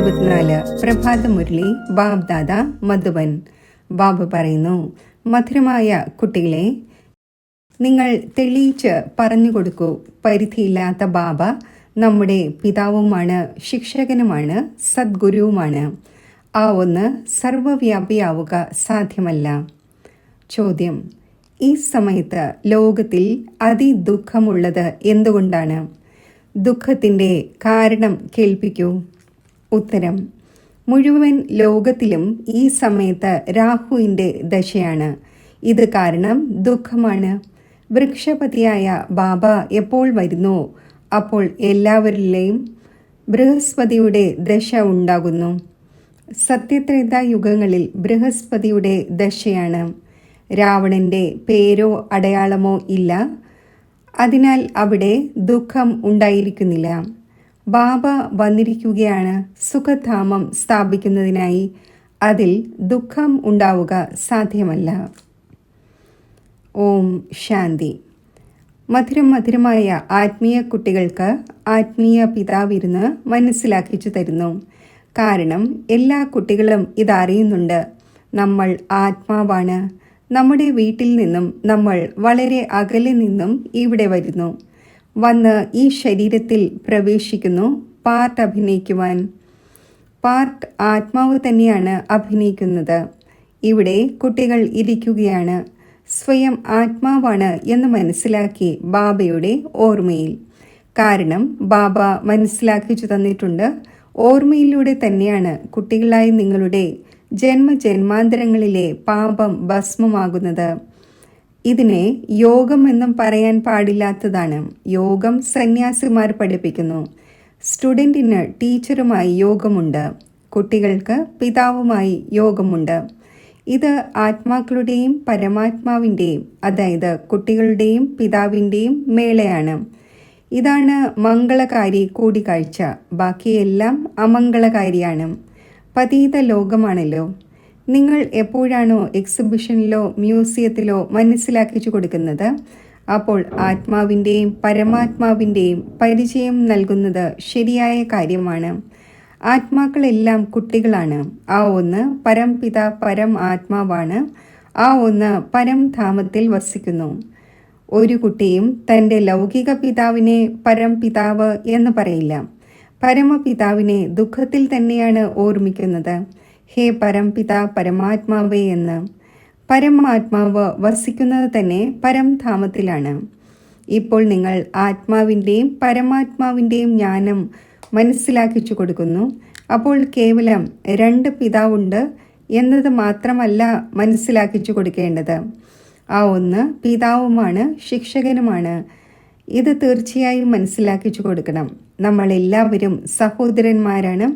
24 പ്രഭാതമുരളി ബാബ്ദാദ മധുബൻ. ബാബു പറയുന്നു, മധുരമായ കുട്ടികളെ, നിങ്ങൾ തെളിയിച്ച് പറഞ്ഞുകൊടുക്കൂ. പരിധിയില്ലാത്ത ബാബ നമ്മുടെ പിതാവുമാണ്, ശിക്ഷകനുമാണ്, സദ്ഗുരുവുമാണ്. ആ ഒന്ന് സർവവ്യാപിയാവുക സാധ്യമല്ല. ചോദ്യം: ഈ സമയത്ത് ലോകത്തിൽ അതിദുഃഖമുള്ളത് എന്തുകൊണ്ടാണ്? ദുഃഖത്തിൻ്റെ കാരണം കേൾപ്പിക്കൂ. ഉത്തരം: മുഴുവൻ ലോകത്തിലും ഈ സമയത്ത് രാഹുവിൻ്റെ ദശയാണ്. ഇത് കാരണം ദുഃഖമാണ്. വൃക്ഷപതിയായ ബാബ എപ്പോൾ വരുന്നു അപ്പോൾ എല്ലാവരിലെയും ബൃഹസ്പതിയുടെ ദശ ഉണ്ടാകുന്നു. സത്യത്രേതായുഗങ്ങളിൽ ബൃഹസ്പതിയുടെ ദശയാണ്. രാവണൻ്റെ പേരോ അടയാളമോ ഇല്ല. അതിനാൽ അവിടെ ദുഃഖം ഉണ്ടായിരിക്കുന്നില്ല. ബാബ വന്നിരിക്കുകയാണ് സുഖധാമം സ്ഥാപിക്കുന്നതിനായി. അതിൽ ദുഃഖം ഉണ്ടാവുക സാധ്യമല്ല. ഓം ശാന്തി. മധുരമായ ആത്മീയ കുട്ടികൾക്ക് ആത്മീയ പിതാവിരുന്ന് മനസ്സിലാക്കിച്ചു തരുന്നു. കാരണം എല്ലാ കുട്ടികളും ഇതറിയുന്നുണ്ട്. നമ്മൾ ആത്മാവാണ്. നമ്മുടെ വീട്ടിൽ നിന്നും നമ്മൾ വളരെ അകലെ നിന്നും ഇവിടെ വരുന്നു. വന്ന് ഈ ശരീരത്തിൽ പ്രവേശിക്കുന്നു പാർട്ട് അഭിനയിക്കുവാൻ. പാർട്ട് ആത്മാവ് തന്നെയാണ് അഭിനയിക്കുന്നത്. ഇവിടെ കുട്ടികൾ ഇരിക്കുകയാണ്. സ്വയം ആത്മാവാണ് എന്ന് മനസ്സിലാക്കി ബാബയുടെ ഓർമ്മയിൽ. കാരണം ബാബ മനസ്സിലാക്കിച്ചു തന്നിട്ടുണ്ട്, ഓർമ്മയിലൂടെ തന്നെയാണ് കുട്ടികളായി നിങ്ങളുടെ ജന്മജന്മാന്തരങ്ങളിലെ പാപം ഭസ്മമാകുന്നത്. ഇതിനെ യോഗം എന്നും പറയാൻ പാടില്ലാത്തതാണ്. യോഗം സന്യാസിമാർ പഠിപ്പിക്കുന്നു. സ്റ്റുഡൻറ്റിന് ടീച്ചറുമായി യോഗമുണ്ട്. കുട്ടികൾക്ക് പിതാവുമായി യോഗമുണ്ട്. ഇത് ആത്മാക്കളുടെയും പരമാത്മാവിൻ്റെയും, അതായത് കുട്ടികളുടെയും പിതാവിൻ്റെയും മേളയാണ്. ഇതാണ് മംഗളകാരി കൂടിക്കാഴ്ച. ബാക്കിയെല്ലാം അമംഗളകാരിയാണ്. പതീത ലോകമാണല്ലോ. നിങ്ങൾ എപ്പോഴാണോ എക്സിബിഷനിലോ മ്യൂസിയത്തിലോ മനസ്സിലാക്കിച്ചു കൊടുക്കുന്നത്, അപ്പോൾ ആത്മാവിൻ്റെയും പരമാത്മാവിൻ്റെയും പരിചയം നൽകുന്നത് ശരിയായ കാര്യമാണ്. ആത്മാക്കളെല്ലാം കുട്ടികളാണ്. ആ ഒന്ന് പരംപിത പരം ആത്മാവാണ്. ആ ഒന്ന് പരംധാമത്തിൽ വസിക്കുന്നു. ഒരു കുട്ടിയും തൻ്റെ ലൗകിക പിതാവിനെ പരംപിതാവ് എന്ന് പറയില്ല. പരമപിതാവിനെ ദുഃഖത്തിൽ തന്നെയാണ് ഓർമ്മിക്കുന്നത്. ഹേ പരംപിത പരമാത്മാവേ എന്ന്. പരമാത്മാവ് വസിക്കുന്നത് തന്നെ പരംധാമത്തിലാണ്. ഇപ്പോൾ നിങ്ങൾ ആത്മാവിൻ്റെയും പരമാത്മാവിൻ്റെയും ജ്ഞാനം മനസ്സിലാക്കിച്ചു കൊടുക്കുന്നു. അപ്പോൾ കേവലം 2 പിതാവുണ്ട് എന്നത് മാത്രമല്ല മനസ്സിലാക്കിച്ചു കൊടുക്കേണ്ടത്. ആ ഒന്ന് പിതാവുമാണ്, ശിക്ഷകനുമാണ്. ഇത് തീർച്ചയായും മനസ്സിലാക്കിച്ചു കൊടുക്കണം. നമ്മളെല്ലാവരും സഹോദരന്മാരാണ്.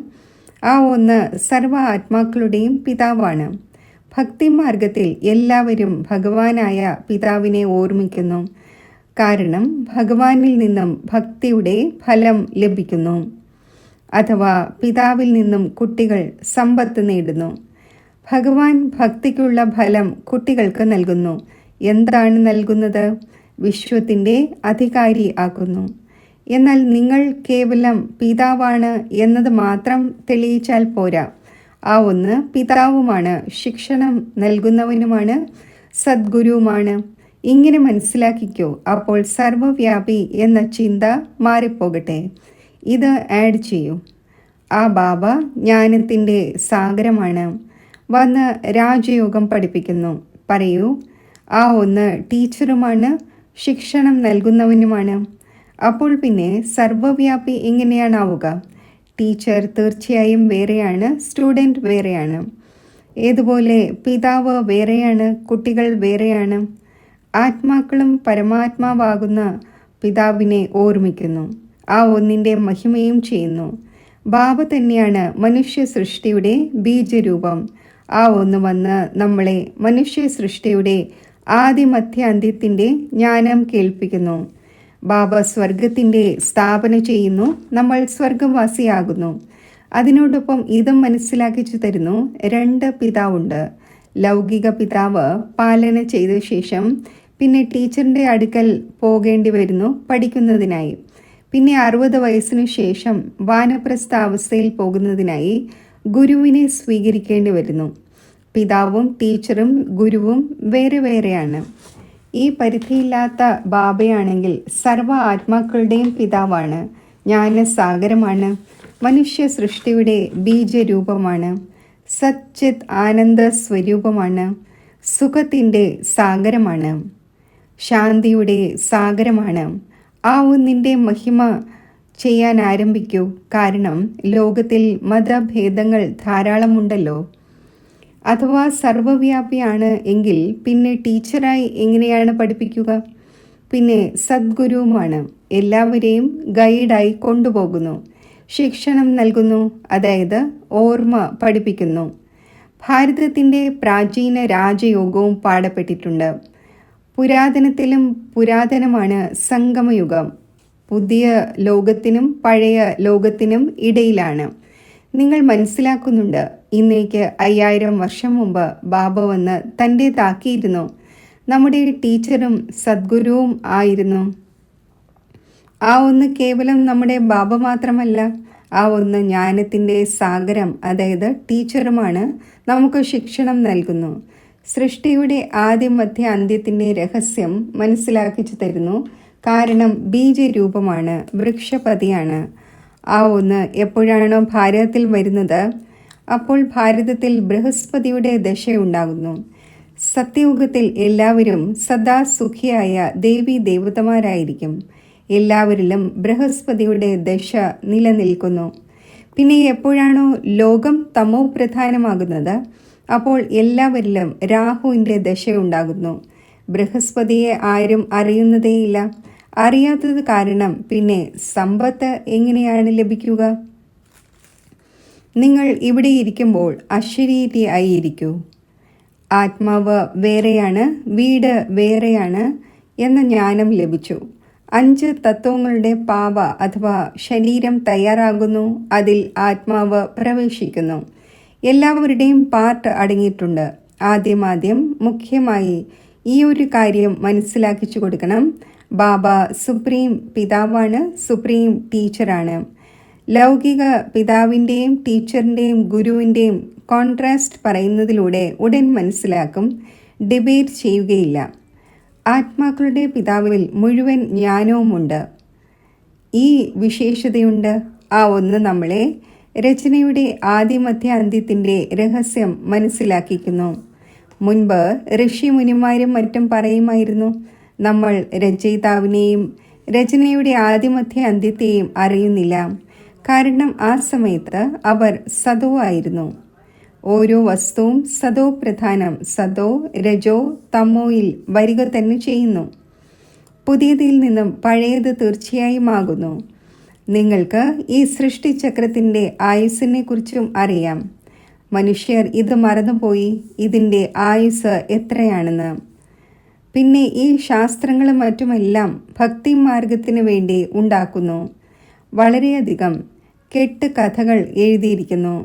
ആ ഒന്ന് സർവ ആത്മാക്കളുടെയും പിതാവാണ്. ഭക്തിമാർഗത്തിൽ എല്ലാവരും ഭഗവാനായ പിതാവിനെ ഓർമ്മിക്കുന്നു. കാരണം ഭഗവാനിൽ നിന്നും ഭക്തിയുടെ ഫലം ലഭിക്കുന്നു. അഥവാ പിതാവിൽ നിന്നും കുട്ടികൾ സമ്പത്ത് നേടുന്നു. ഭഗവാൻ ഭക്തിക്കുള്ള ഫലം കുട്ടികൾക്ക് നൽകുന്നു. എന്താണ് നൽകുന്നത്? വിശ്വത്തിൻ്റെ അധികാരി ആക്കുന്നു. എന്നാൽ നിങ്ങൾ കേവലം പിതാവാണ് എന്നത് മാത്രം തെളിയിച്ചാൽ പോരാ. ആ ഒന്ന് പിതാവുമാണ്, ശിക്ഷണം നൽകുന്നവനുമാണ്, സദ്ഗുരുവുമാണ്. ഇങ്ങനെ മനസ്സിലാക്കിക്കോ. അപ്പോൾ സർവവ്യാപി എന്ന ചിന്ത മാറിപ്പോകട്ടെ. ഇത് ആഡ് ചെയ്യൂ. ആ ബാബ ജ്ഞാനത്തിൻ്റെ സാഗരമാണ്. വന്ന് രാജയോഗം പഠിപ്പിക്കുന്നു. പറയൂ, ആ ഒന്ന് ടീച്ചറുമാണ്, ശിക്ഷണം നൽകുന്നവനുമാണ്. അപ്പോൾ പിന്നെ സർവവ്യാപി എങ്ങനെയാണാവുക? ടീച്ചർ തീർച്ചയായും വേറെയാണ്, സ്റ്റുഡൻറ്റ് വേറെയാണ്. ഏതുപോലെ പിതാവ് വേറെയാണ്, കുട്ടികൾ വേറെയാണ്. ആത്മാക്കളും പരമാത്മാവാകുന്ന പിതാവിനെ ഓർമ്മിക്കുന്നു. ആ ഒന്നിൻ്റെ മഹിമയും ചെയ്യുന്നു. ബാബ തന്നെയാണ് മനുഷ്യ സൃഷ്ടിയുടെ ബീജരൂപം. ആ ഒന്ന് വന്ന് നമ്മളെ മനുഷ്യ സൃഷ്ടിയുടെ ആദിമധ്യാന്ത്യത്തിൻ്റെ ജ്ഞാനം കേൾപ്പിക്കുന്നു. ബാബ സ്വർഗത്തിൻ്റെ സ്ഥാപന ചെയ്യുന്നു. നമ്മൾ സ്വർഗവാസിയാകുന്നു. അതിനോടൊപ്പം ഇതും മനസ്സിലാക്കിച്ചു തരുന്നു, 2 പിതാവുണ്ട്. ലൗകിക പിതാവ് പാലന ചെയ്ത ശേഷം പിന്നെ ടീച്ചറിൻ്റെ അടുക്കൽ പോകേണ്ടി വരുന്നു പഠിക്കുന്നതിനായി. പിന്നെ 60 വയസ്സിനു ശേഷം വാനപ്രസ്ഥ അവസ്ഥയിൽ പോകുന്നതിനായി ഗുരുവിനെ സ്വീകരിക്കേണ്ടി വരുന്നു. പിതാവും ടീച്ചറും ഗുരുവും വേറെ വേറെയാണ്. ഈ പരിധിയില്ലാത്ത ബാബയാണെങ്കിൽ സർവ്വ ആത്മാക്കളുടെയും പിതാവാണ്, ജ്ഞാനസാഗരമാണ്, മനുഷ്യ സൃഷ്ടിയുടെ ബീജരൂപമാണ്, സച്ചിത് ആനന്ദ സ്വരൂപമാണ്, സുഖത്തിൻ്റെ സാഗരമാണ്, ശാന്തിയുടെ സാഗരമാണ്. ആ ഒന്നിൻ്റെ മഹിമ ചെയ്യാൻ ആരംഭിക്കൂ. കാരണം ലോകത്തിൽ മതഭേദങ്ങൾ ധാരാളമുണ്ടല്ലോ. അഥവാ സർവവ്യാപിയാണ് എങ്കിൽ പിന്നെ ടീച്ചറായി എങ്ങനെയാണ് പഠിപ്പിക്കുക? പിന്നെ സദ്ഗുരുവുമാണ്. എല്ലാവരെയും ഗൈഡായി കൊണ്ടുപോകുന്നു, ശിക്ഷണം നൽകുന്നു, അതായത് ഓർമ്മ പഠിപ്പിക്കുന്നു. ഭാരതത്തിൻ്റെ പ്രാചീന രാജയോഗവും പാടപ്പെട്ടിട്ടുണ്ട്. പുരാതനത്തിലും പുരാതനമാണ് സംഗമയുഗം. പുതിയ ലോകത്തിനും പഴയ ലോകത്തിനും ഇടയിലാണ്. നിങ്ങൾ മനസ്സിലാക്കുന്നുണ്ട്, ഇന്നേക്ക് 5000 വർഷം മുമ്പ് ബാബ വന്ന് തൻ്റേതാക്കിയിരുന്നു. നമ്മുടെ ടീച്ചറും സദ്ഗുരുവും ആയിരുന്നു. ആ ഒന്ന് കേവലം നമ്മുടെ ബാബ മാത്രമല്ല, ആ ഒന്ന് ജ്ഞാനത്തിൻ്റെ സാഗരം, അതായത് ടീച്ചറുമാണ്. നമുക്ക് ശിക്ഷണം നൽകുന്നു. സൃഷ്ടിയുടെ ആദ്യ മധ്യ അന്ത്യത്തിൻ്റെ രഹസ്യം മനസ്സിലാക്കിച്ചു തരുന്നു. കാരണം ബീജരൂപമാണ്, വൃക്ഷപതിയാണ്. ആ ഒന്ന് എപ്പോഴാണോ ഭാരതത്തിൽ വരുന്നത്, അപ്പോൾ ഭാരതത്തിൽ ബൃഹസ്പതിയുടെ ദശയുണ്ടാകുന്നു. സത്യയുഗത്തിൽ എല്ലാവരും സദാ സുഖിയായ ദേവി ദേവതമാരായിരിക്കും. എല്ലാവരിലും ബൃഹസ്പതിയുടെ ദശ നിലനിൽക്കുന്നു. പിന്നെ എപ്പോഴാണോ ലോകം തമോ പ്രധാനമാകുന്നത്, അപ്പോൾ എല്ലാവരിലും രാഹുവിൻ്റെ ദശയുണ്ടാകുന്നു. ബൃഹസ്പതിയെ ആരും അറിയുന്നതേയില്ല. അറിയാത്തത് കാരണം പിന്നെ സമ്പത്ത് എങ്ങനെയാണ് ലഭിക്കുക? നിങ്ങൾ ഇവിടെ ഇരിക്കുമ്പോൾ അശരീരിയായി ഇരിക്കൂ. ആത്മാവ് വേറെയാണ്, വീട് വേറെയാണ് എന്ന ജ്ഞാനം ലഭിച്ചു. 5 തത്വങ്ങളുടെ പാവ അഥവാ ശരീരം തയ്യാറാകുന്നു. അതിൽ ആത്മാവ് പ്രവേശിക്കുന്നു. എല്ലാവരുടെയും പാർട്ട് അടങ്ങിയിട്ടുണ്ട്. ആദ്യം മുഖ്യമായി ഈ ഒരു കാര്യം മനസ്സിലാക്കിച്ചു കൊടുക്കണം. ബാബ സുപ്രീം പിതാവാണ്, സുപ്രീം ടീച്ചറാണ്. ലൗകിക പിതാവിൻ്റെയും ടീച്ചറിൻ്റെയും ഗുരുവിൻ്റെയും കോൺട്രാസ്റ്റ് പറയുന്നതിലൂടെ ഉടൻ മനസ്സിലാക്കും, ഡിബേറ്റ് ചെയ്യുകയില്ല. ആത്മാക്കളുടെ പിതാവിൽ മുഴുവൻ ജ്ഞാനവുമുണ്ട്. ഈ വിശേഷതയുണ്ട്. ആ ഒന്ന് നമ്മളെ രചനയുടെ ആദ്യമധ്യ അന്ത്യത്തിൻ്റെ രഹസ്യം മനസ്സിലാക്കിക്കുന്നു. മുൻപ് ഋഷിമുനിമാരും മറ്റും പറയുമായിരുന്നു, നമ്മൾ രചയിതാവിനെയും രചനയുടെ ആദ്യമധ്യ അന്ത്യത്തെയും അറിയുന്നില്ല. കാരണം ആ സമയത്ത് അവർ സതോ ആയിരുന്നു. ഓരോ വസ്തുവും സതോ പ്രധാനം, സതോ രജോ തമോയിൽ വരിക തന്നെ ചെയ്യുന്നു. പുതിയതിൽ നിന്നും പഴയത് തീർച്ചയായും ആകുന്നു. നിങ്ങൾക്ക് ഈ സൃഷ്ടിചക്രത്തിൻ്റെ ആയുസ്സിനെ കുറിച്ചും അറിയാം. മനുഷ്യർ ഇത് മറന്നുപോയി, ഇതിൻ്റെ ആയുസ് എത്രയാണെന്ന്. പിന്നെ ഈ ശാസ്ത്രങ്ങളും മറ്റുമെല്ലാം ഭക്തി മാർഗത്തിന് വേണ്ടി ഉണ്ടാക്കുന്നു. വളരെയധികം കെട്ട് കഥകൾ എഴുതിയിരിക്കുന്നു.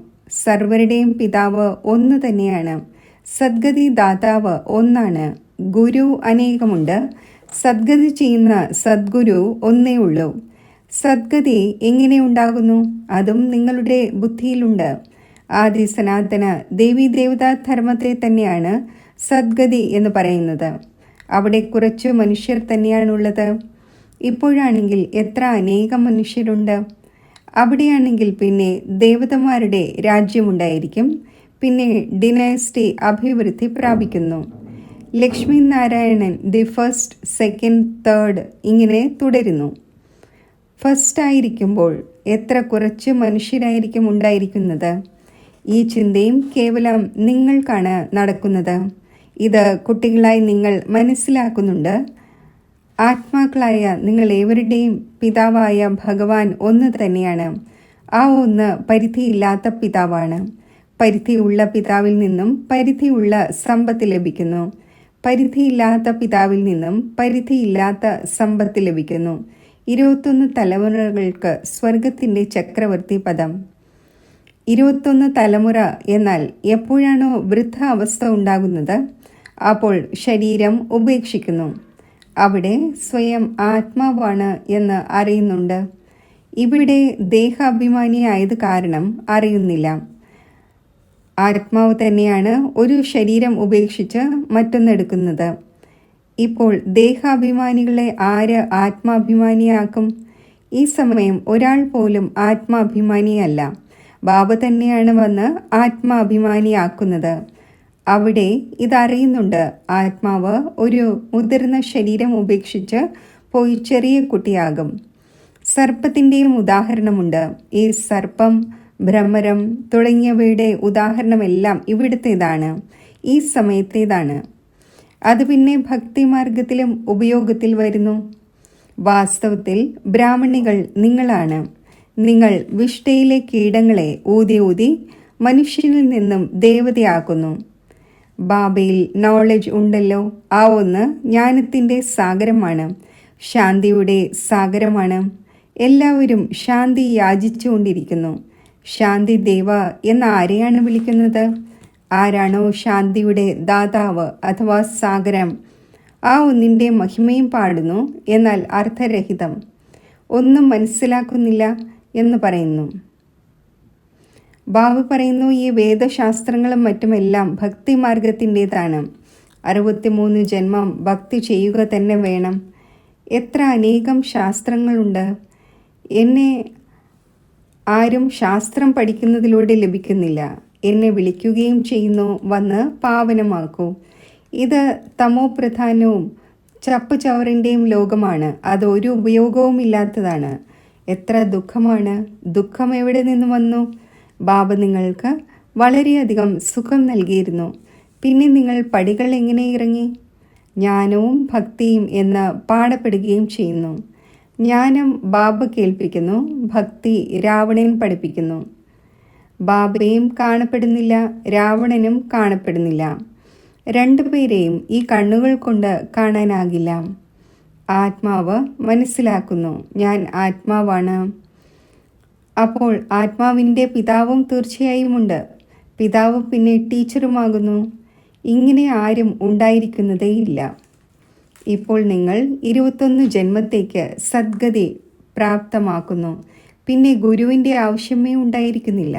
സർവരുടെയും പിതാവ് ഒന്ന് തന്നെയാണ്. സദ്ഗതി ദാതാവ് ഒന്നാണ്. ഗുരു അനേകമുണ്ട്. സദ്ഗതി ചെയ്യുന്ന സദ്ഗുരു ഒന്നേ ഉള്ളൂ. സദ്ഗതി എങ്ങനെ ഉണ്ടാകുന്നു? അതും നിങ്ങളുടെ ബുദ്ധിയിലുണ്ട്. ആദി സനാതന ദേവീ ദേവതാ ധർമ്മത്തെ തന്നെയാണ് സദ്ഗതി എന്ന് പറയുന്നത്. അവിടെ കുറച്ച് മനുഷ്യർ തന്നെയാണുള്ളത്. ഇപ്പോഴാണെങ്കിൽ എത്ര അനേകം മനുഷ്യരുണ്ട്. അവിടെയാണെങ്കിൽ പിന്നെ ദേവതമാരുടെ രാജ്യമുണ്ടായിരിക്കും. പിന്നെ ഡിനൈസ്റ്റി അഭിവൃദ്ധി പ്രാപിക്കുന്നു. Lakshmi Narayanan the first, second, third ഇങ്ങനെ തുടരുന്നു. ഫസ്റ്റ് ആയിരിക്കുമ്പോൾ എത്ര കുറച്ച് മനുഷ്യരായിരിക്കും ഉണ്ടായിരിക്കുന്നത്. ഈ ചിന്തയും കേവലം നിങ്ങൾക്കാണ് നടക്കുന്നത്. ഇത് കുട്ടികളായി നിങ്ങൾ മനസ്സിലാക്കുന്നുണ്ട്. ആത്മാക്കളായ നിങ്ങൾ ഏവരുടെയും പിതാവായ ഭഗവാൻ ഒന്ന് തന്നെയാണ്. ആ ഒന്ന് പരിധിയില്ലാത്ത പിതാവാണ്. പരിധിയുള്ള പിതാവിൽ നിന്നും പരിധിയുള്ള സമ്പത്ത് ലഭിക്കുന്നു. പരിധിയില്ലാത്ത പിതാവിൽ നിന്നും പരിധിയില്ലാത്ത സമ്പത്ത് ലഭിക്കുന്നു. 21 തലമുറകൾക്ക് സ്വർഗത്തിൻ്റെ ചക്രവർത്തി പദം. 21 തലമുറ എന്നാൽ എപ്പോഴാണോ വൃദ്ധ അവസ്ഥ ഉണ്ടാകുന്നത്, അപ്പോൾ ശരീരം ഉപേക്ഷിക്കുന്നു. അവിടെ സ്വയം ആത്മാവാണ് എന്ന് അറിയുന്നുണ്ട്. ഇവിടെ ദേഹാഭിമാനിയായത് കാരണം അറിയുന്നില്ല. ആത്മാവ് തന്നെയാണ് ഒരു ശരീരം ഉപേക്ഷിച്ച് മറ്റൊന്നെടുക്കുന്നത്. ഇപ്പോൾ ദേഹാഭിമാനികളെ ആര് ആത്മാഭിമാനിയാക്കും? ഈ സമയം ഒരാൾ പോലും ആത്മാഭിമാനിയല്ല. ബാബ തന്നെയാണ് വന്ന് ആത്മാഭിമാനിയാക്കുന്നത്. അവിടെ ഇതറിയുന്നുണ്ട്. ആത്മാവ് ഒരു മുതിർന്ന ശരീരം ഉപേക്ഷിച്ച് പോയി ചെറിയ കുട്ടിയാകും. സർപ്പത്തിൻ്റെയും ഉദാഹരണമുണ്ട്. ഈ സർപ്പം, ഭ്രമരം തുടങ്ങിയവയുടെ ഉദാഹരണമെല്ലാം ഇവിടുത്തേതാണ്, ഈ സമയത്തേതാണ്. അത് പിന്നെ ഭക്തിമാർഗത്തിലും ഉപയോഗത്തിൽ വരുന്നു. വാസ്തവത്തിൽ ബ്രാഹ്മണികൾ നിങ്ങളാണ്. നിങ്ങൾ വിഷ്ഠയിലെ കീടങ്ങളെ ഊതി ഊതി മനുഷ്യനിൽ നിന്നും ദേവതയാക്കുന്നു. ബാബയിൽ നോളജ് ഉണ്ടല്ലോ. ആ ഒന്ന് ജ്ഞാനത്തിൻ്റെ സാഗരമാണ്, ശാന്തിയുടെ സാഗരമാണ്. എല്ലാവരും ശാന്തി യാചിച്ചുകൊണ്ടിരിക്കുന്നു. ശാന്തി ദേവ എന്ന ആരെയാണ് വിളിക്കുന്നത്? ആരാണോ ശാന്തിയുടെ ദാതാവ് അഥവാ സാഗരം, ആ ഒന്നിൻ്റെ മഹിമയും പാടുന്നു. എന്നാൽ അർത്ഥരഹിതം, ഒന്നും മനസ്സിലാക്കുന്നില്ല എന്ന് പറയുന്നു. ബാബ പറയുന്നു, ഈ വേദശാസ്ത്രങ്ങളും മറ്റുമെല്ലാം ഭക്തിമാർഗത്തിൻ്റെതാണ്. 63 ജന്മം ഭക്തി ചെയ്യുക തന്നെ വേണം. എത്ര അനേകം ശാസ്ത്രങ്ങളുണ്ട്. എന്നെ ആരും ശാസ്ത്രം പഠിക്കുന്നതിലൂടെ ലഭിക്കുന്നില്ല. എന്നെ വിളിക്കുകയും ചെയ്യുന്നു, വന്ന് പാവനമാക്കൂ. ഇത് തമോ പ്രധാനവും ചപ്പ് ചവറിൻ്റെയും ലോകമാണ്. അത് ഒരു ഉപയോഗവും ഇല്ലാത്തതാണ്. എത്ര ദുഃഖമാണ്. ദുഃഖം എവിടെ നിന്ന് വന്നു? ബാബ നിങ്ങൾക്ക് വളരെയധികം സുഖം നൽകിയിരുന്നു. പിന്നെ നിങ്ങൾ പടികൾ എങ്ങനെ ഇറങ്ങി? ജ്ഞാനവും ഭക്തിയും എന്ന് പാടപ്പെടുകയും ചെയ്യുന്നു. ജ്ഞാനം ബാബ കേൾപ്പിക്കുന്നു, ഭക്തി രാവണൻ പഠിപ്പിക്കുന്നു. ബാബയും കാണപ്പെടുന്നില്ല, രാവണനും കാണപ്പെടുന്നില്ല. രണ്ടുപേരെയും ഈ കണ്ണുകൾ കൊണ്ട് കാണാനാകില്ല. ആത്മാവ് മനസ്സിലാക്കുന്നു, ഞാൻ ആത്മാവാണ്. അപ്പോൾ ആത്മാവിൻ്റെ പിതാവും തീർച്ചയായും ഉണ്ട്. പിതാവ് പിന്നെ ടീച്ചറുമാകുന്നു. ഇങ്ങനെ ആരും ഉണ്ടായിരിക്കുന്നതേയില്ല. ഇപ്പോൾ നിങ്ങൾ 21 ജന്മത്തേക്ക് സദ്ഗതി പ്രാപ്തമാക്കുന്നു. പിന്നെ ഗുരുവിൻ്റെ ആവശ്യമേ ഉണ്ടായിരിക്കുന്നില്ല.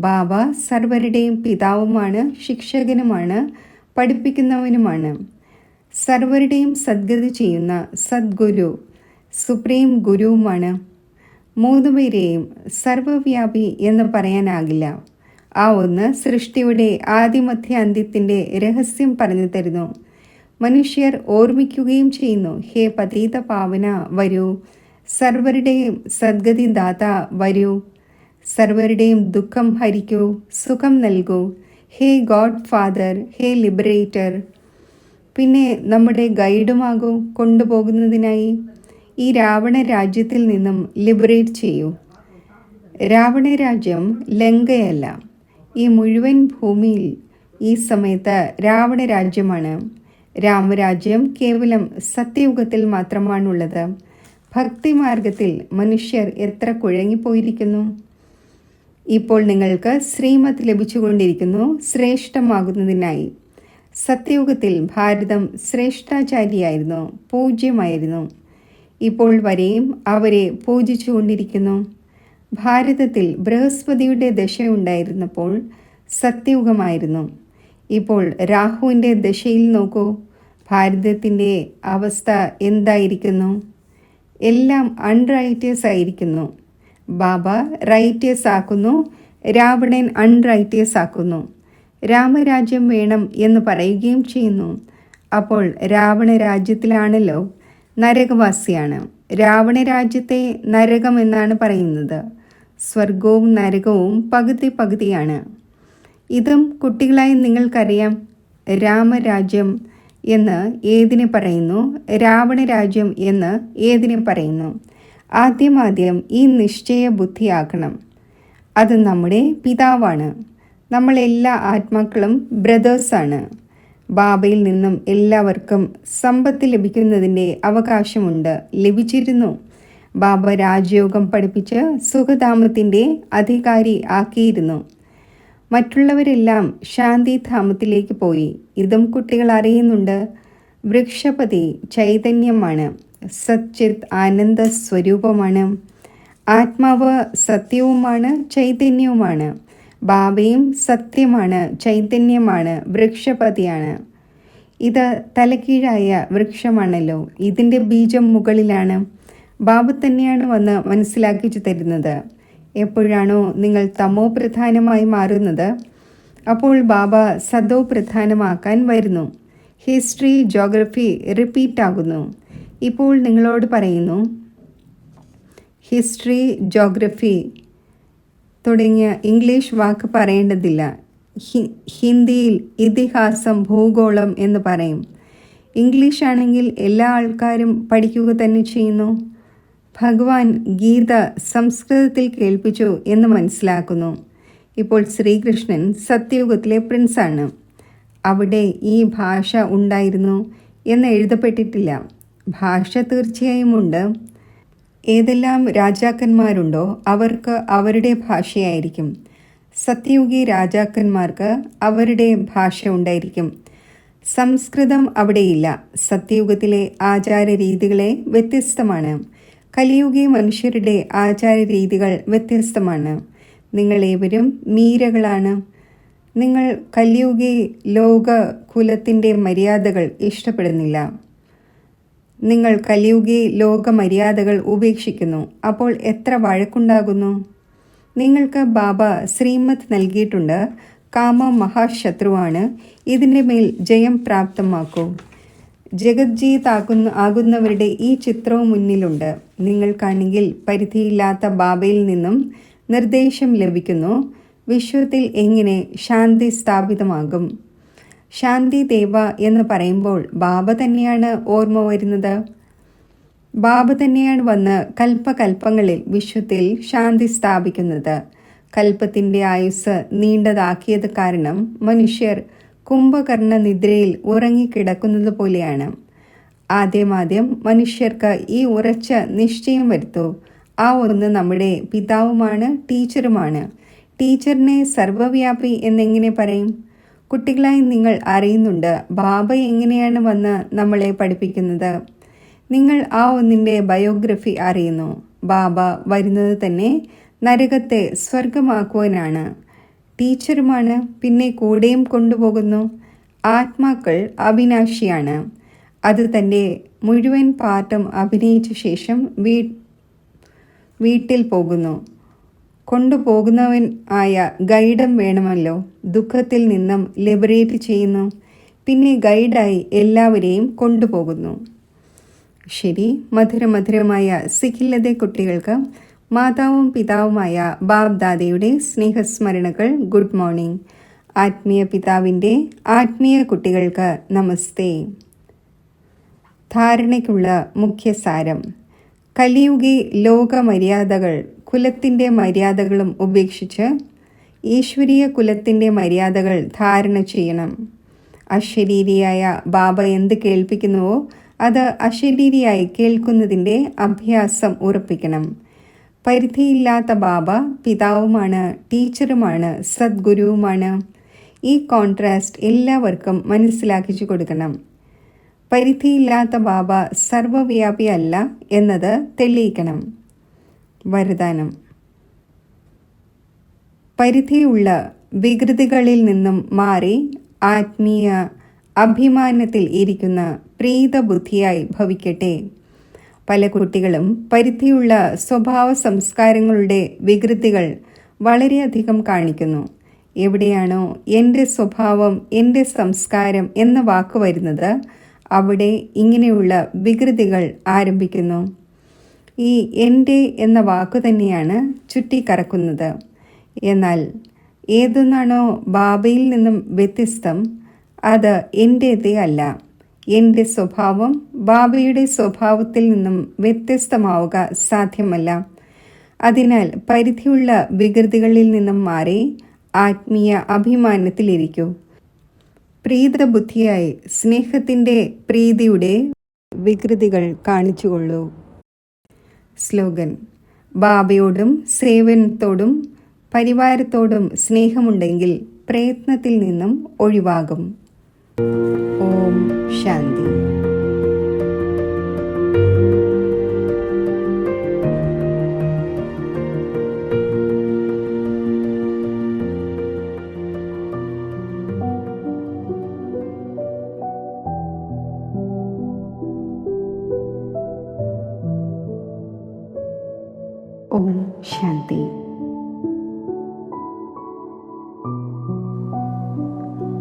ബാബ സർവരുടെയും പിതാവുമാണ്, ശിക്ഷകനുമാണ്, പഠിപ്പിക്കുന്നവനുമാണ്. സർവരുടെയും സദ്ഗതി ചെയ്യുന്ന സദ്ഗുരു സുപ്രീം ഗുരുവുമാണ്. 3 പേരെയും സർവവ്യാപി എന്ന് പറയാനാകില്ല. ആ ഒന്ന് സൃഷ്ടിയുടെ ആദിമധ്യ അന്ത്യത്തിൻ്റെ രഹസ്യം പറഞ്ഞു തരുന്നു. മനുഷ്യർ ഓർമ്മിക്കുകയും ചെയ്യുന്നു, ഹേ പതീത പാവന വരൂ, സർവരുടെയും സദ്ഗതി ദാത വരൂ, സർവരുടെയും ദുഃഖം ഹരിക്കൂ, സുഖം നൽകൂ, ഹേ ഗോഡ് ഫാദർ, ഹേ ലിബറേറ്റർ. പിന്നെ നമ്മുടെ ഗൈഡുമാകൂ കൊണ്ടുപോകുന്നതിനായി. ഈ രാവണ രാജ്യത്തിൽ നിന്നും ലിബറേറ്റ് ചെയ്യൂ. രാവണ രാജ്യം ലങ്കയല്ല. ഈ മുഴുവൻ ഭൂമിയിൽ ഈ സമയത്ത് രാവണ രാജ്യമാണ്. രാമരാജ്യം കേവലം സത്യയുഗത്തിൽ മാത്രമാണുള്ളത്. ഭക്തിമാർഗത്തിൽ മനുഷ്യർ എത്ര കുഴങ്ങിപ്പോയിരിക്കുന്നു. ഇപ്പോൾ നിങ്ങൾക്ക് ശ്രീമത് ലഭിച്ചുകൊണ്ടിരിക്കുന്നു, ശ്രേഷ്ഠമാകുന്നതിനായി. സത്യയുഗത്തിൽ ഭാരതം ശ്രേഷ്ഠാചാരിയായിരുന്നു, പൂജ്യമായിരുന്നു. ഇപ്പോൾ വരെയും അവരെ പൂജിച്ചുകൊണ്ടിരിക്കുന്നു. ഭാരതത്തിൽ ബൃഹസ്പതിയുടെ ദശയുണ്ടായിരുന്നപ്പോൾ സത്യയുഗമായിരുന്നു. ഇപ്പോൾ രാഹുവിൻ്റെ ദശയിൽ നോക്കൂ. ഭാരതത്തിൻ്റെ അവസ്ഥ എന്തായിരിക്കുന്നു? എല്ലാം അൺറൈറ്റിയസ് ആയിരിക്കുന്നു. ബാബ റൈറ്റിയസ് ആക്കുന്നു, രാവണൻ അൺറൈറ്റിയസ് ആക്കുന്നു. രാമരാജ്യം വേണം എന്ന് പറയുകയും ചെയ്യുന്നു. അപ്പോൾ രാവണ രാജ്യത്തിലാണല്ലോ, നരകവാസിയാണ്. രാവണ രാജ്യത്തെ നരകം എന്നാണ് പറയുന്നത്. സ്വർഗവും നരകവും പകുതി പകുതിയാണ്. ഇതും കുട്ടികളായി നിങ്ങൾക്കറിയാം. രാമരാജ്യം എന്ന് ഏതിനെ പറയുന്നു, രാവണ രാജ്യം എന്ന് ഏതിനെ പറയുന്നു? ആദ്യം ഈ നിശ്ചയ ബുദ്ധിയാക്കണം. അത് നമ്മുടെ പിതാവാണ്. നമ്മളെല്ലാ ആത്മാക്കളും ബ്രദേഴ്സാണ്. ബാബയിൽ നിന്നും എല്ലാവർക്കും സമ്പത്ത് ലഭിക്കുന്നതിൻ്റെ അവകാശമുണ്ട്, ലഭിച്ചിരുന്നു. ബാബ രാജയോഗം പഠിപ്പിച്ച് സുഖധാമത്തിൻ്റെ അധികാരി ആക്കിയിരുന്നു. മറ്റുള്ളവരെല്ലാം ശാന്തിധാമത്തിലേക്ക് പോയി. ഇതും കുട്ടികൾ അറിയുന്നുണ്ട്. വൃക്ഷപതി ചൈതന്യമാണ്, സച്ചിത് ആനന്ദ സ്വരൂപമാണ്. ആത്മാവ് സത്യവുമാണ്, ചൈതന്യവുമാണ്. ബാബയും സത്യമാണ്, ചൈതന്യമാണ്, വൃക്ഷപതിയാണ്. ഇത് തലകീഴായ വൃക്ഷമാണല്ലോ. ഇതിൻ്റെ ബീജം മുകളിലാണ്. ബാബ തന്നെയാണ് വന്ന് മനസ്സിലാക്കിച്ചു തരുന്നത്. എപ്പോഴാണോ നിങ്ങൾ തമോ പ്രധാനമായി മാറുന്നത്, അപ്പോൾ ബാബ സദോ പ്രധാനമാക്കാൻ വരുന്നു. ഹിസ്റ്ററി, ജോഗ്രഫി റിപ്പീറ്റ് ആകുന്നു. ഇപ്പോൾ നിങ്ങളോട് പറയുന്നു, ഹിസ്റ്ററി, ജോഗ്രഫി തുടങ്ങിയ ഇംഗ്ലീഷ് വാക്ക് പറയേണ്ടതില്ല. ഹിന്ദിയിൽ ഇതിഹാസം, ഭൂഗോളം എന്ന് പറയും. ഇംഗ്ലീഷ് ആണെങ്കിൽ എല്ലാ ആൾക്കാരും പഠിക്കുക തന്നെ ചെയ്യുന്നു. ഭഗവാൻ ഗീത സംസ്കൃതത്തിൽ കേൾപ്പിച്ചു എന്ന് മനസ്സിലാക്കുന്നു. ഇപ്പോൾ ശ്രീകൃഷ്ണൻ സത്യയുഗത്തിലെ പ്രിൻസാണ്. അവിടെ ഈ ഭാഷ ഉണ്ടായിരുന്നു എന്ന് എഴുതപ്പെട്ടിട്ടില്ല. ഭാഷ തീർച്ചയായും ഉണ്ട്. ഏതെല്ലാം രാജാക്കന്മാരുണ്ടോ അവർക്ക് അവരുടെ ഭാഷയായിരിക്കും. സത്യയുഗി രാജാക്കന്മാർക്ക് അവരുടെ ഭാഷ ഉണ്ടായിരിക്കും. സംസ്കൃതം അവിടെയില്ല. സത്യയുഗത്തിലെ ആചാരരീതികളെ വ്യത്യസ്തമാണ്. കലിയുഗി മനുഷ്യരുടെ ആചാരരീതികൾ വ്യത്യസ്തമാണ്. നിങ്ങളേവരും മീരകളാണ്. നിങ്ങൾ കലിയുഗി ലോക കുലത്തിൻ്റെ മര്യാദകൾ ഇഷ്ടപ്പെടുന്നില്ല. നിങ്ങൾ കലിയുഗി ലോക മര്യാദകൾ ഉപേക്ഷിക്കുന്നു. അപ്പോൾ എത്ര വഴക്കുണ്ടാകുന്നു. നിങ്ങൾക്ക് ബാബ ശ്രീമത്ത് നൽകിയിട്ടുണ്ട്. കാമം മഹാശത്രുവാണ്. ഇതിൻ്റെ മേൽ ജയം പ്രാപ്തമാക്കൂ. ജഗജ്ജീത് ആകുന്നവരുടെ ഈ ചിത്രവും മുന്നിലുണ്ട്. നിങ്ങൾക്കാണെങ്കിൽ പരിധിയില്ലാത്ത ബാബയിൽ നിന്നും നിർദ്ദേശം ലഭിക്കുന്നു. വിശ്വത്തിൽ എങ്ങനെ ശാന്തി സ്ഥാപിതമാകും. ശാന്തി ദേവ എന്ന് പറയുമ്പോൾ ബാബ തന്നെയാണ് ഓർമ്മ വരുന്നത്. ബാബ തന്നെയാണ് വന്ന് കൽപ്പകൽപ്പങ്ങളിൽ വിശ്വത്തിൽ ശാന്തി സ്ഥാപിക്കുന്നത്. കൽപ്പത്തിൻ്റെ ആയുസ് നീണ്ടതാക്കിയത് കാരണം മനുഷ്യർ കുംഭകർണ നിദ്രയിൽ ഉറങ്ങിക്കിടക്കുന്നത് പോലെയാണ്. ആദ്യം മനുഷ്യർക്ക് ഈ ഉറച്ച നിശ്ചയം വരുത്തൂ. ആ ഒന്ന് നമ്മുടെ പിതാവുമാണ്, ടീച്ചറുമാണ്. ടീച്ചറിനെ സർവ്വവ്യാപി എന്നെങ്ങനെ പറയും. കുട്ടികളായി നിങ്ങൾ അറിയുന്നുണ്ട് ബാബ എങ്ങനെയാണ് വന്ന് നമ്മളെ പഠിപ്പിക്കുന്നത്. നിങ്ങൾ ആ ഒന്നിൻ്റെ ബയോഗ്രഫി അറിയുന്നു. ബാബ വരുന്നത് തന്നെ നരകത്തെ സ്വർഗമാക്കുവാനാണ്. ടീച്ചറുമാണ്, പിന്നെ കൂടെയും കൊണ്ടുപോകുന്നു. ആത്മാക്കൾ അവിനാശിയാണ്. അത് തൻ്റെ മുഴുവൻ പാർട്ടും അഭിനയിച്ച ശേഷം വീട്ടിൽ പോകുന്നു. കൊണ്ടുപോകുന്നവൻ ആയ ഗൈഡും വേണമല്ലോ. ദുഃഖത്തിൽ നിന്നും ലിബറേറ്റ് ചെയ്യുന്നു. പിന്നെ ഗൈഡായി എല്ലാവരെയും കൊണ്ടുപോകുന്നു. ശരി, മധുരമധുരമായ സിഖില്ലതെ കുട്ടികൾക്ക് മാതാവും പിതാവുമായ ബാബ് ദാദയുടെ സ്നേഹസ്മരണകൾ. Good morning. ആത്മീയ പിതാവിൻ്റെ ആത്മീയ കുട്ടികൾക്ക് നമസ്തേ. ധാരണയ്ക്കുള്ള മുഖ്യസാരം: കലിയുഗി ലോക മര്യാദകൾ കുലത്തിൻ്റെ മര്യാദകളും ഉപേക്ഷിച്ച് ഈശ്വരീയ കുലത്തിൻ്റെ മര്യാദകൾ ധാരണ ചെയ്യണം. അശരീരിയായ ബാബ എന്ത് കേൾപ്പിക്കുന്നുവോ അത് അശരീരിയായി കേൾക്കുന്നതിൻ്റെ അഭ്യാസം ഉറപ്പിക്കണം. പരിധിയില്ലാത്ത ബാബ പിതാവുമാണ്, ടീച്ചറുമാണ്, സദ്ഗുരുവുമാണ്. ഈ കോൺട്രാസ്റ്റ് എല്ലാവർക്കും മനസ്സിലാക്കിച്ചു കൊടുക്കണം. പരിധിയില്ലാത്ത ബാബ സർവ്വവ്യാപി അല്ല എന്നത് തെളിയിക്കണം. വരദാനം: പരിധിയുള്ള വികൃതികളിൽ നിന്നും മാറി ആത്മീയ അഭിമാനത്തിൽ ഇരിക്കുന്ന പ്രീതബുദ്ധിയായി ഭവിക്കട്ടെ. പല കുട്ടികളും പരിധിയുള്ള സ്വഭാവ സംസ്കാരങ്ങളുടെ വികൃതികൾ വളരെയധികം കാണിക്കുന്നു. എവിടെയാണോ എൻ്റെ സ്വഭാവം, എൻ്റെ സംസ്കാരം എന്ന വാക്ക് വരുന്നത്, അവിടെ ഇങ്ങനെയുള്ള വികൃതികൾ ആരംഭിക്കുന്നു. ഈ എൻ്റെ എന്ന വാക്കു തന്നെയാണ് ചുറ്റിക്കറക്കുന്നത്. എന്നാൽ ഏതൊന്നാണോ ബാബയിൽ നിന്നും വ്യത്യസ്തം, അത് എൻ്റേതേ അല്ല. എൻ്റെ സ്വഭാവം ബാബയുടെ സ്വഭാവത്തിൽ നിന്നും വ്യത്യസ്തമാവുക സാധ്യമല്ല. അതിനാൽ പരിധിയുള്ള വികൃതികളിൽ നിന്നും മാറി ആത്മീയ അഭിമാനത്തിലിരിക്കൂ. പ്രീതബുദ്ധിയായി സ്നേഹത്തിൻ്റെ പ്രീതിയുടെ വികൃതികൾ കാണിച്ചുകൊള്ളൂ. സ്ലോഗൻ: ബാബയോടും സേവനത്തോടും പരിവാരത്തോടും സ്നേഹമുണ്ടെങ്കിൽ പ്രയത്നത്തിൽ നിന്നും ഒഴിവാകും. ഓം ശാന്തി.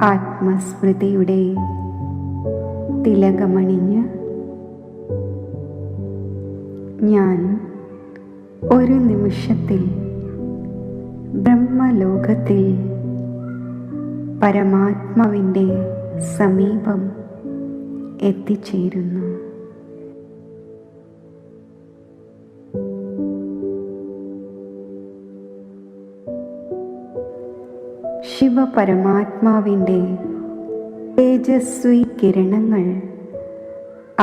ആത്മസ്മൃതിയുടെ തിലകമണിഞ്ഞ് ഞാൻ ഒരു നിമിഷത്തിൽ ബ്രഹ്മലോകത്തിൽ പരമാത്മാവിൻ്റെ സമീപം എത്തിച്ചേരുന്നു. ശിവപരമാത്മാവിൻ്റെ തേജസ്വി കിരണങ്ങൾ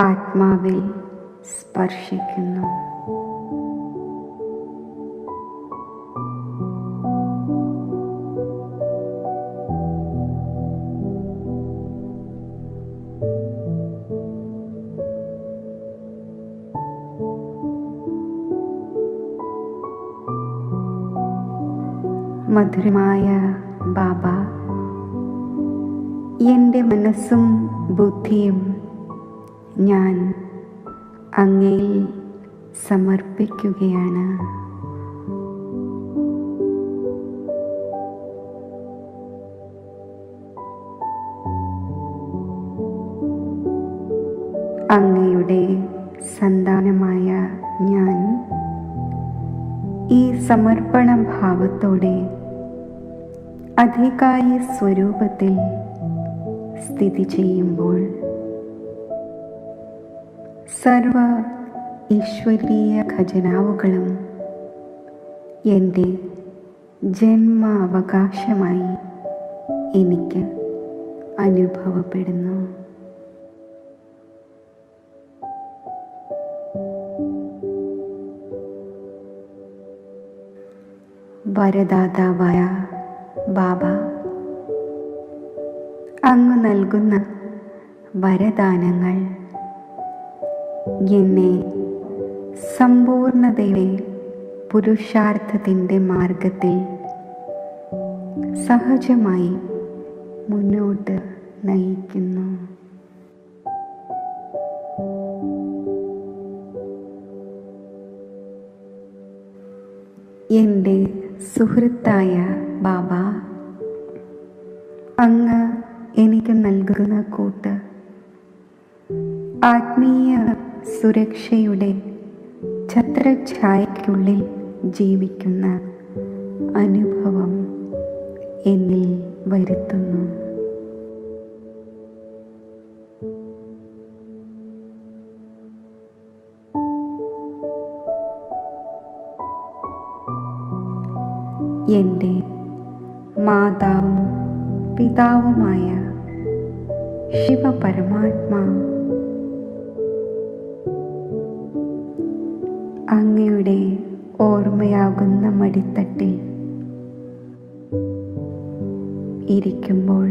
ആത്മാവിൽ സ്പർശിക്കുന്നു. മധുരമായ ബാബ, എൻ്റെ മനസ്സും ബുദ്ധിയും ഞാൻ അങ്ങയിൽ സമർപ്പിക്കുകയാണ്. അങ്ങയുടെ സന്താനമായ ഞാൻ ഈ സമർപ്പണ ഭാവത്തോടെ അധികാരി സ്വരൂപത്തിൽ സ്ഥിതി ചെയ്യുമ്പോൾ സർവ ഈശ്വരീയ ഖജനാവുകളും എൻ്റെ ജന്മാവകാശമായി എനിക്ക് അനുഭവപ്പെടുന്നു. വരദാതാവായ ബാബ, അങ്ങ് നൽകുന്ന വരദാനങ്ങൾ എന്നെ സമ്പൂർണതയുടെ പുരുഷാർത്ഥത്തിൻ്റെ മാർഗത്തിൽ സഹജമായി മുന്നോട്ട് നയിക്കുന്നു. എൻ്റെ സുഹൃത്തായ ബാബ, അങ്ങ് എനിക്ക് നൽകുന്ന കൂട്ട് ആത്മീയ സുരക്ഷയുടെ ഛത്രഛായയ്ക്കുള്ളിൽ ജീവിക്കുന്ന അനുഭവം എന്നിൽ വരുത്തുന്നു. എൻ്റെ മാതാവും പിതാവുമായ ശിവപരമാത്മാ, അങ്ങയുടെ ഓർമ്മയാകുന്ന മടിത്തട്ടിൽ ഇരിക്കുമ്പോൾ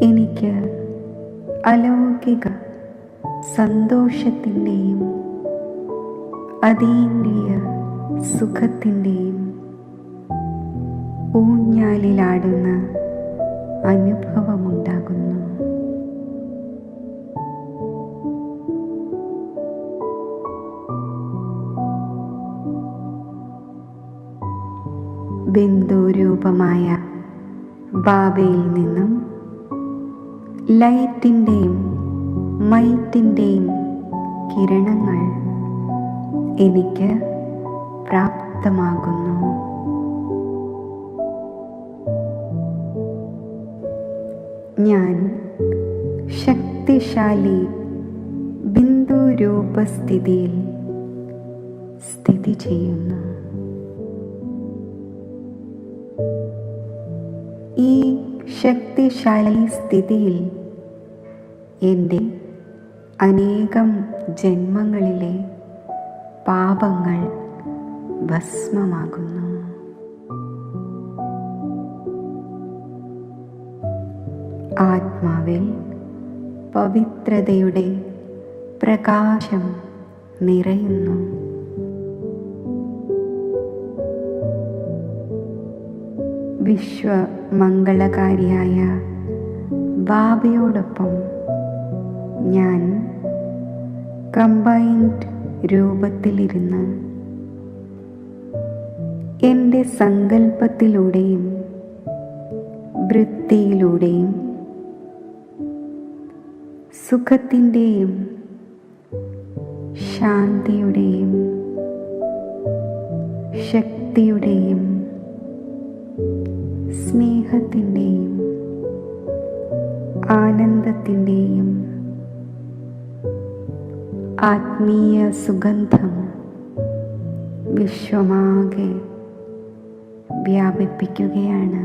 എനിക്ക് അലൗകിക സന്തോഷത്തിൻ്റെയും അതീന്ദ്രിയ സുഖത്തിൻ്റെയും ഊഞ്ഞാലിലാടുന്ന അനുഭവമുണ്ടാകുന്നു. ബിന്ദുരൂപമായ ബാബയിൽ നിന്നും ലൈറ്റിൻ്റെയും മൈറ്റിൻ്റെയും കിരണങ്ങൾ എനിക്ക് പ്രാപ്തമാകുന്നു. ഞാൻ ശക്തിശാലി ബിന്ദുരൂപസ്ഥിതിയിൽ സ്ഥിതി ചെയ്യുന്നു. ഈ ശക്തിശാലി സ്ഥിതിയിൽ എൻ്റെ അനേകം ജന്മങ്ങളിലെ പാപങ്ങൾ ഭസ്മമാകുന്നു. ആത്മാവിൽ പവിത്രതയുടെ പ്രകാശം നിറയുന്നു. വിശ്വമംഗളകാരിയായ ബാബയോടൊപ്പം ഞാൻ കമ്പൈൻഡ് രൂപത്തിലിരുന്ന് എൻ്റെ സങ്കല്പത്തിലൂടെയും വൃത്തിയിലൂടെയും സുഖത്തിൻ്റെയും ശാന്തിയുടെയും ശക്തിയുടെയും സ്നേഹത്തിൻ്റെയും ആനന്ദത്തിൻ്റെയും ആത്മീയ സുഗന്ധം വിശ്വമാകെ വ്യാപിപ്പിക്കുകയാണ്.